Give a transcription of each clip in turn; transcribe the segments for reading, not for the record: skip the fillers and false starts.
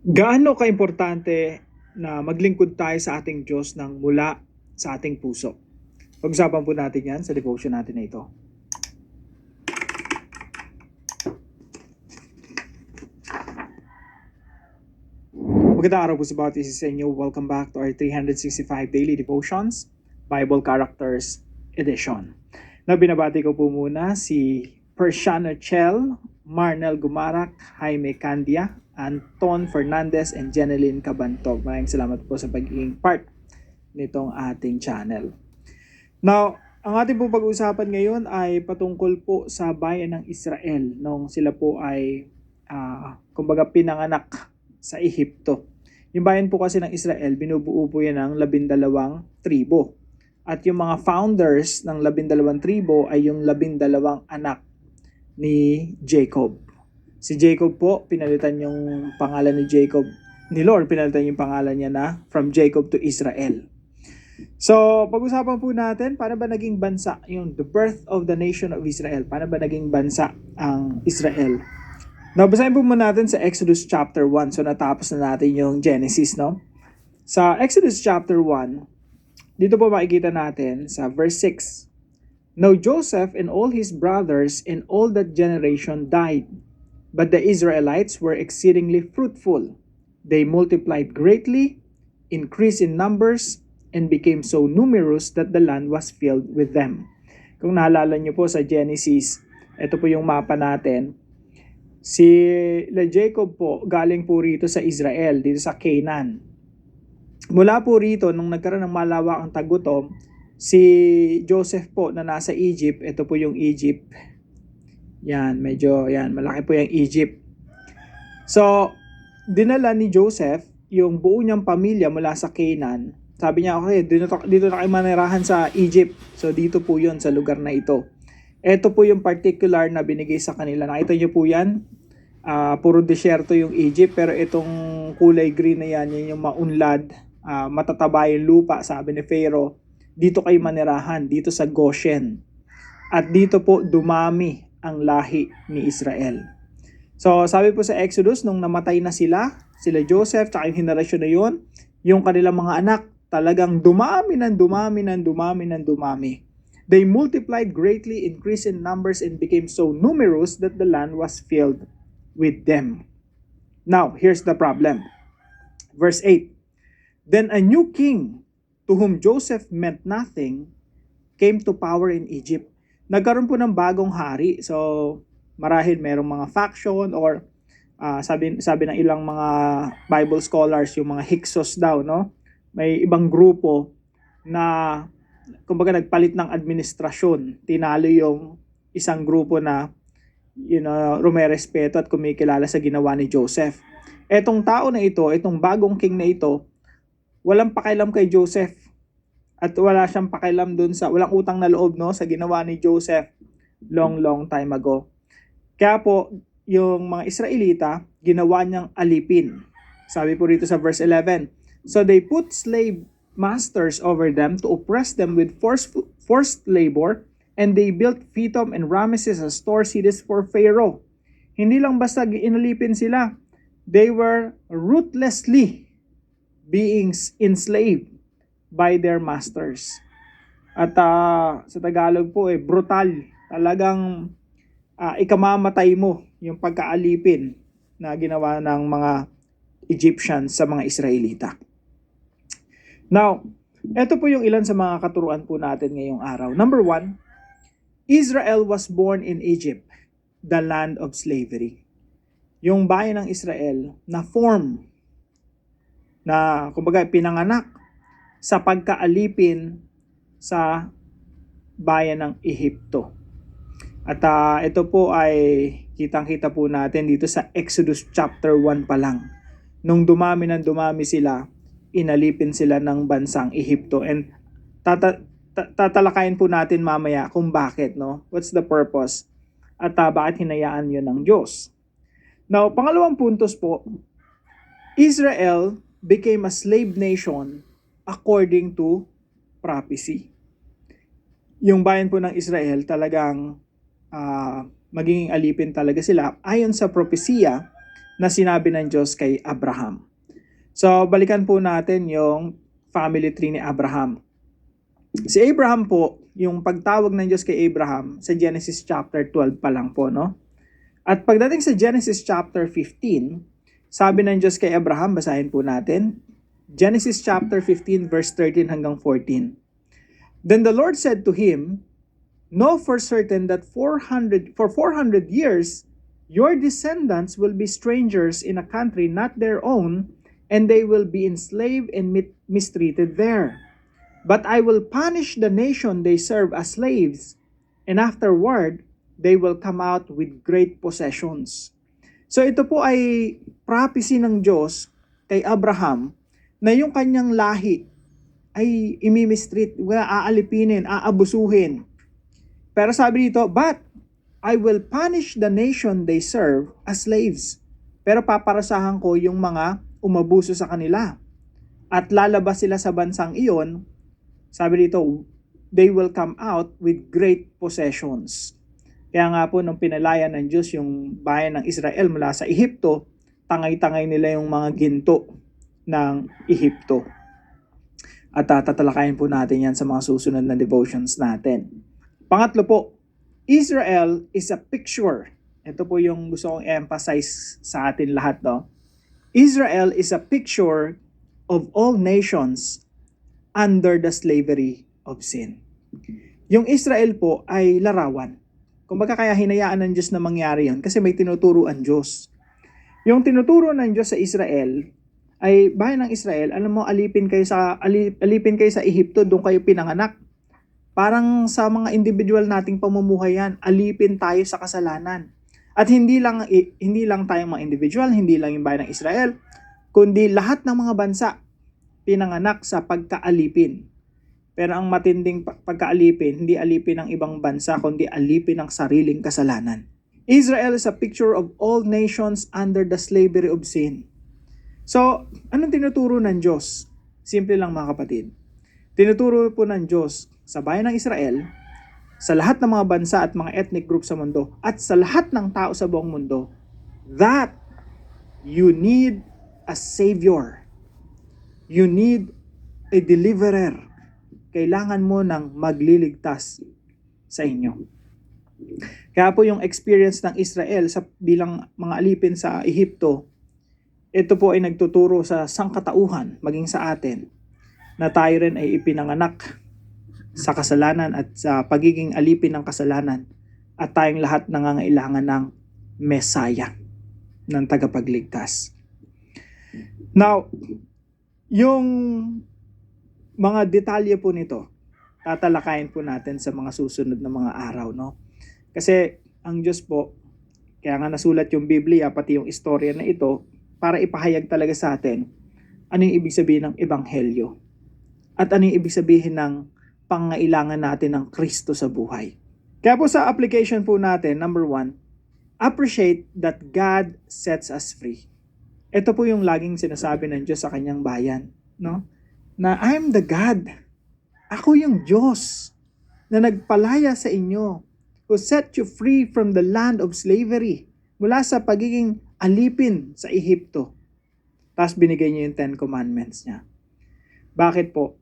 Gaano kaimportante na maglingkod tayo sa ating Diyos ng mula sa ating puso? Pag-usapan po natin yan sa devotion natin na ito. Magandang araw po sa bawat isa sa inyo. Welcome back to our 365 Daily Devotions, Bible Characters Edition. Na binabati ko po muna si Persiano Chel, Marnel Gumarak, Jaime Candia, Anton Fernandez, and Jeneline Cabantog. Maraming salamat po sa pagiging part nitong ating channel. Now, ang ating po pag-uusapan ngayon ay patungkol po sa bayan ng Israel nung sila po ay kumbaga pinanganak sa Ehipto. Yung bayan po kasi ng Israel, binubuo po yan ng 12 tribo. At yung mga founders ng 12 tribo ay yung 12 anak ni Jacob. Si Jacob po, pinalitan yung pangalan ni Jacob, ni Lord, pinalitan yung pangalan niya na from Jacob to Israel. So, pag-usapan po natin, paano ba naging bansa, yung the birth of the nation of Israel, paano ba naging bansa ang Israel? Now, basahin po muna natin sa Exodus chapter 1. So, natapos na natin yung Genesis, no? Sa Exodus chapter 1, dito po makikita natin sa verse 6. Now Joseph and all his brothers and all that generation died, but the Israelites were exceedingly fruitful. They multiplied greatly, increased in numbers, and became so numerous that the land was filled with them. Kung naalala nyo po sa Genesis, ito po yung mapa natin. Si Jacob po, galing po rito sa Israel, dito sa Canaan. Mula po rito, nung nagkaroon ng malawakang tagutom, si Joseph po na nasa Egypt, ito po yung Egypt. Yan, medyo, yan, malaki po yung Egypt. So, dinala ni Joseph yung buo niyang pamilya mula sa Canaan. Sabi niya, okay, dito na kayo manirahan sa Egypt. So, dito po yun, sa lugar na ito. Ito po yung particular na binigay sa kanila. Nakita niyo po yan? Puro desierto yung Egypt, pero itong kulay green na yan, yan yung maunlad, matataba yung lupa, sabi ni Pharaoh. Dito kayo manirahan, dito sa Goshen. At dito po dumami ang lahi ni Israel. So, sabi po sa Exodus, nung namatay na sila Joseph, tsaka yung henerasyon na yun, yung kanilang mga anak, talagang dumami. They multiplied greatly, increased in numbers, and became so numerous that the land was filled with them. Now, here's the problem. Verse 8. Then a new king, to whom Joseph meant nothing, came to power in Egypt. Nagkaroon po ng bagong hari. So, marahil merong mga faction or sabi ng ilang mga Bible scholars, yung mga Hyksos daw, no? May ibang grupo na kumbaga nagpalit ng administrasyon. Tinalo yung isang grupo na rumerespeto at kumikilala sa ginawa ni Joseph. Etong tao na ito, itong bagong king na ito, walang pakialam kay Joseph. At wala siyang pakialam dun sa, walang utang na loob, no, sa ginawa ni Joseph long time ago. Kaya po, yung mga Israelita, ginawa niyang alipin. Sabi po rito sa verse 11, so they put slave masters over them to oppress them with forced labor, and they built Pithom and Ramesses as store cities for Pharaoh. Hindi lang basta inalipin sila, they were ruthlessly being enslaved by their masters. At sa Tagalog po, brutal. Talagang ikamamatay mo yung pagkaalipin na ginawa ng mga Egyptians sa mga Israelita. Now, ito po yung ilan sa mga katuruan po natin ngayong araw. Number 1, Israel was born in Egypt, the land of slavery. Yung bayan ng Israel na form, na kumbaga pinanganak sa pagkaalipin sa bayan ng Ehipto. At ito po ay kitang-kita po natin dito sa Exodus chapter 1 pa lang. Nung dumami sila, inalipin sila ng bansang Ehipto. And tatalakayin po natin mamaya kung bakit, no? What's the purpose? At bakit hinayaan yun ng Diyos? Now, pangalawang puntos po, Israel became a slave nation according to prophecy. Yung bayan po ng Israel talagang magiging alipin talaga sila ayon sa propesya na sinabi ng Diyos kay Abraham. So, balikan po natin yung family tree ni Abraham. Si Abraham po, yung pagtawag ng Diyos kay Abraham sa Genesis chapter 12 pa lang po, no? At pagdating sa Genesis chapter 15, sabi ng Diyos kay Abraham, basahin po natin, Genesis chapter 15 verse 13 hanggang 14. Then the Lord said to him, "Know for certain that for 400 years, your descendants will be strangers in a country not their own, and they will be enslaved and mistreated there. But I will punish the nation they serve as slaves, and afterward, they will come out with great possessions." So ito po ay prophecy ng Diyos kay Abraham na yung kanyang lahi ay imimistreat, aalipinin, aabusuhin. Pero sabi dito, "But I will punish the nation they serve as slaves." Pero paparasahan ko yung mga umabuso sa kanila. At lalabas sila sa bansang iyon, sabi dito, they will come out with great possessions. Kaya nga po nung pinalaya ng Diyos yung bayan ng Israel mula sa Ehipto, tangay-tangay nila yung mga ginto ng Ehipto. At tatalakayin po natin yan sa mga susunod na devotions natin. Pangatlo po, Israel is a picture. Ito po yung gusto kong emphasize sa atin lahat, no? Israel is a picture of all nations under the slavery of sin. Yung Israel po ay larawan. Kumbaga kaya hinayaan ng Diyos na mangyari yun kasi may tinuturo ang Diyos. Yung tinuturo ng Diyos sa Israel ay bayan ng Israel, alam mo, alipin kayo sa Ehipto, doon kayo pinanganak. Parang sa mga individual nating pamumuhay yan, alipin tayo sa kasalanan. At hindi lang tayong mga individual, hindi lang yung bayan ng Israel, kundi lahat ng mga bansa pinanganak sa pagkaalipin. Pero ang matinding pagkaalipin, hindi alipin ng ibang bansa, kundi alipin ng sariling kasalanan. Israel is a picture of all nations under the slavery of sin. So, anong tinuturo ng Diyos? Simple lang mga kapatid. Tinuturo po ng Diyos sa bayan ng Israel, sa lahat ng mga bansa at mga ethnic group sa mundo, at sa lahat ng tao sa buong mundo, that you need a Savior. You need a deliverer. Kailangan mo ng magliligtas sa inyo. Kaya po yung experience ng Israel sa bilang mga alipin sa Ehipto, ito po ay nagtuturo sa sangkatauhan, maging sa atin, na tayo rin ay ipinanganak sa kasalanan at sa pagiging alipin ng kasalanan, at tayong lahat nangangailangan ng Messiah, ng tagapagligtas. Now, yung mga detalye po nito, tatalakayin po natin sa mga susunod na mga araw, no? Kasi ang Diyos po, kaya nga nasulat yung Biblia, pati yung istorya na ito, para ipahayag talaga sa atin ano yung ibig sabihin ng Ebanghelyo at ano yung ibig sabihin ng pangailangan natin ng Kristo sa buhay. Kaya po sa application po natin, number 1, appreciate that God sets us free. Ito po yung laging sinasabi ng Diyos sa kanyang bayan, no? Na I'm the God. Ako yung Diyos na nagpalaya sa inyo, who set you free from the land of slavery, mula sa pagiging alipin sa Ehipto. Tapos binigay niya yung 10 Commandments niya. Bakit po?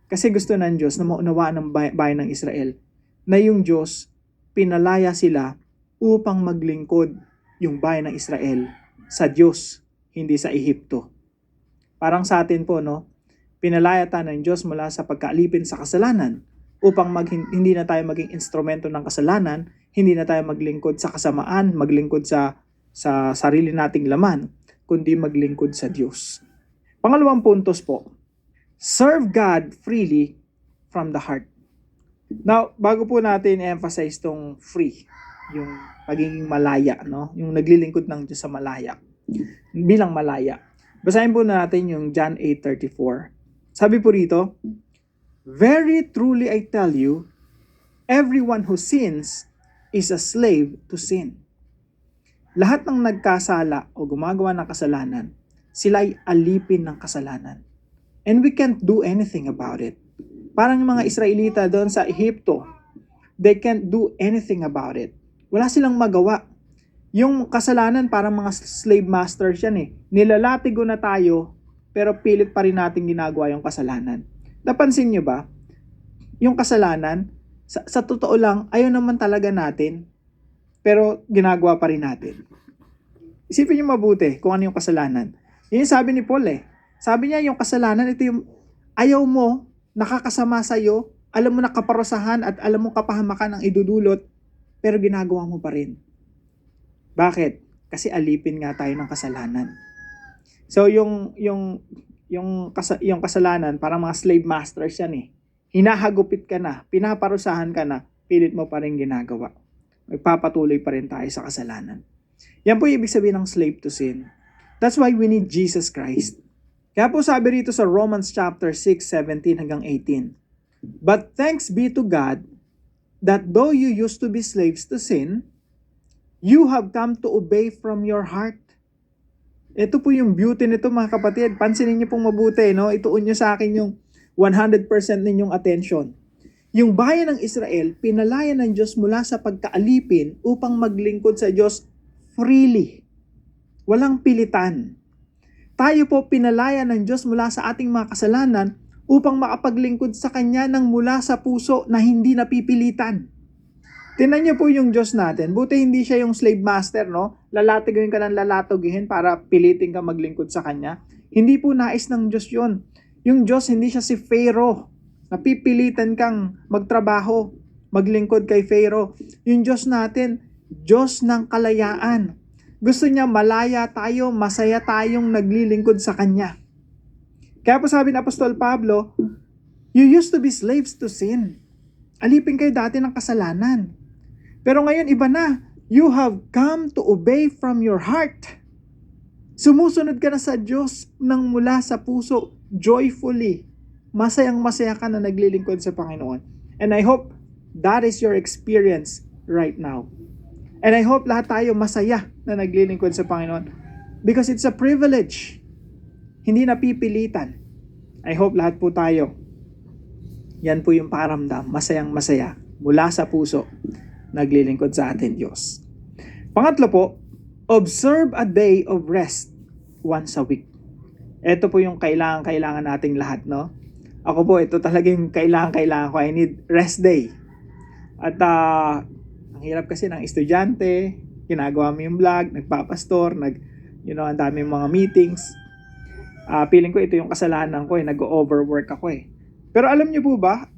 Kasi gusto ng Diyos na maunawaan ng bayan ng Israel na yung Diyos pinalaya sila upang maglingkod yung bayan ng Israel sa Diyos, hindi sa Ehipto. Parang sa atin po, no? Pinalaya tayo ng Diyos mula sa pagkaalipin sa kasalanan upang hindi na tayo maging instrumento ng kasalanan, hindi na tayo maglingkod sa kasamaan, maglingkod sa sarili nating laman, kundi maglingkod sa Diyos. Pangalawang puntos po, serve God freely from the heart. Now, bago po natin emphasize tong free, yung pagiging malaya, no? Yung naglilingkod ng Diyos sa malaya, bilang malaya. Basahin po natin yung John 8:34. Sabi po rito, "Very truly I tell you, everyone who sins is a slave to sin." Lahat ng nagkasala o gumagawa ng kasalanan, sila ay alipin ng kasalanan. And we can't do anything about it. Parang yung mga Israelita doon sa Ehipto, they can't do anything about it. Wala silang magawa. Yung kasalanan parang mga slave masters yan eh. Nilalatigo na tayo, pero pilit pa rin natin ginagawa yung kasalanan. Napansin nyo ba? Yung kasalanan, sa totoo lang, ayaw naman talaga natin, pero ginagawa pa rin natin. Isipin nyo mabuti kung ano yung kasalanan. Yun yung sabi ni Paul eh. Sabi niya yung kasalanan, ito yung ayaw mo, nakakasama sa'yo, alam mo na kaparusahan at alam mo kapahamakan ang idudulot, pero ginagawa mo pa rin. Bakit? Kasi alipin nga tayo ng kasalanan. So yung kasalanan, parang mga slave masters yan eh. Hinahagupit ka na, pinaparusahan ka na, pilit mo pa rin ginagawa. Magpapatuloy pa rin tayo sa kasalanan. Yan po yung ibig sabihin ng slave to sin. That's why we need Jesus Christ. Kaya po sabi rito sa Romans chapter 6, 17 hanggang 18. But thanks be to God that though you used to be slaves to sin, you have come to obey from your heart. Ito po yung beauty nito mga kapatid. Pansinin niyo pong mabuti, no? Ituon niyo sa akin yung 100% ninyong attention. Yung bayan ng Israel, pinalaya ng Diyos mula sa pagkaalipin upang maglingkod sa Diyos freely. Walang pilitan. Tayo po pinalaya ng Diyos mula sa ating mga kasalanan upang makapaglingkod sa Kanya ng mula sa puso na hindi napipilitan. Tingnan niyo po yung Diyos natin. Buti hindi siya yung slave master, no? Lalatiguin ka ng lalatugihin para pilitin ka maglingkod sa Kanya. Hindi po nais ng Diyos yun. Yung Diyos, hindi siya si Pharaoh. Napipilitan kang magtrabaho, maglingkod kay Pharaoh. Yung Diyos natin, Diyos ng kalayaan. Gusto niya malaya tayo, masaya tayong naglilingkod sa Kanya. Kaya po sabi ni Apostol Pablo, you used to be slaves to sin. Alipin kayo dati ng kasalanan. Pero ngayon iba na. You have come to obey from your heart. Sumusunod ka na sa Diyos nang mula sa puso, joyfully. Masayang-masaya ka na naglilingkod sa Panginoon. And I hope that is your experience right now. And I hope lahat tayo masaya na naglilingkod sa Panginoon. Because it's a privilege. Hindi napipilitan. I hope lahat po tayo. Yan po yung paramdam. Masayang-masaya. Mula sa puso. Naglilingkod sa atin Diyos. Pangatlo po, observe a day of rest once a week. Ito po yung kailangan nating lahat, no? Ako po, ito talagang kailangan ko. I need rest day. At ang hirap kasi ng estudyante, ginagawa mo yung vlog, nagpapastor, ang dami mga meetings. Feeling ko ito yung kasalanan ko, nag-overwork ako eh. Pero alam niyo po ba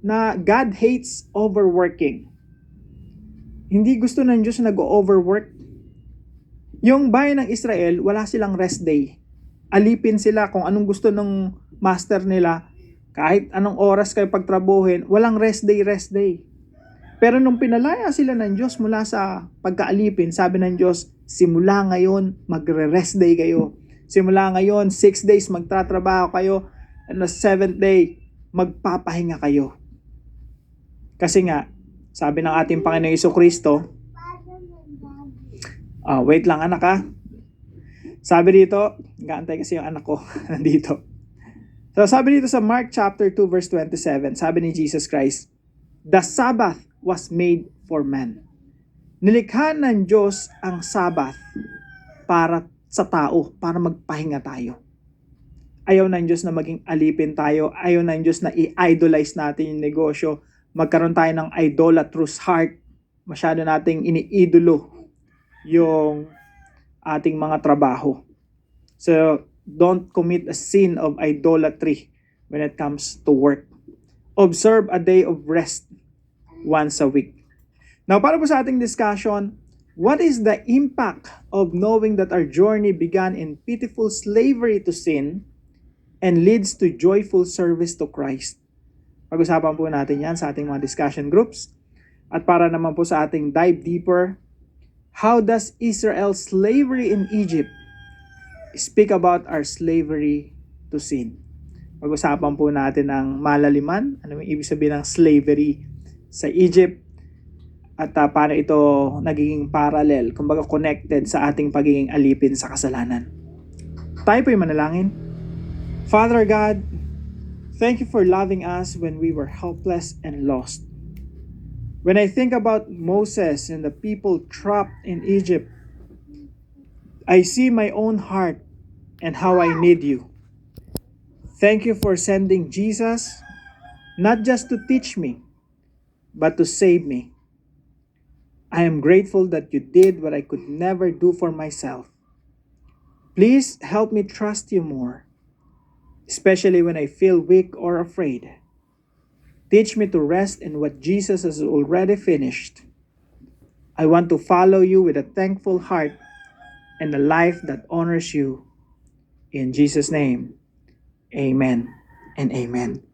na God hates overworking? Hindi gusto ng Diyos na nag-overwork. Yung bayan ng Israel, wala silang rest day. Alipin sila kung anong gusto ng master nila. Kahit anong oras kayo pagtrabuhin, walang rest day. Pero nung pinalaya sila ng Diyos mula sa pagkaalipin, sabi ng Diyos, simula ngayon, magre-rest day kayo. Simula ngayon, 6 days magtatrabaho kayo. And the 7th day, magpapahinga kayo. Kasi nga, sabi ng ating Panginoong Jesucristo, wait lang anak ha. Sabi dito, gaantay kasi yung anak ko nandito. So sabi dito sa Mark chapter 2 verse 27, sabi ni Jesus Christ, the Sabbath was made for man. Nilikha ng Diyos ang Sabbath para sa tao, para magpahinga tayo. Ayaw ng Diyos na maging alipin tayo. Ayaw ng Diyos na i-idolize natin yung negosyo. Magkaroon tayo ng idolatrous heart. Masyado nating iniidolo yung ating mga trabaho. So, don't commit a sin of idolatry when it comes to work. Observe a day of rest once a week. Now, para po sa ating discussion, what is the impact of knowing that our journey began in pitiful slavery to sin and leads to joyful service to Christ? Pag-usapan po natin yan sa ating mga discussion groups. At para naman po sa ating dive deeper, how does Israel's slavery in Egypt speak about our slavery to sin? Pag-usapan po natin ang malaliman, ano yung ibig sabihin ng slavery sa Egypt, at paano ito nagiging parallel, kumbaga connected sa ating pagiging alipin sa kasalanan. Tayo po yung manalangin. Father God, thank you for loving us when we were helpless and lost. When I think about Moses and the people trapped in Egypt, I see my own heart and how I need you. Thank you for sending Jesus, not just to teach me, but to save me. I am grateful that you did what I could never do for myself. Please help me trust you more, especially when I feel weak or afraid. Teach me to rest in what Jesus has already finished. I want to follow you with a thankful heart and a life that honors you. In Jesus' name, amen and amen.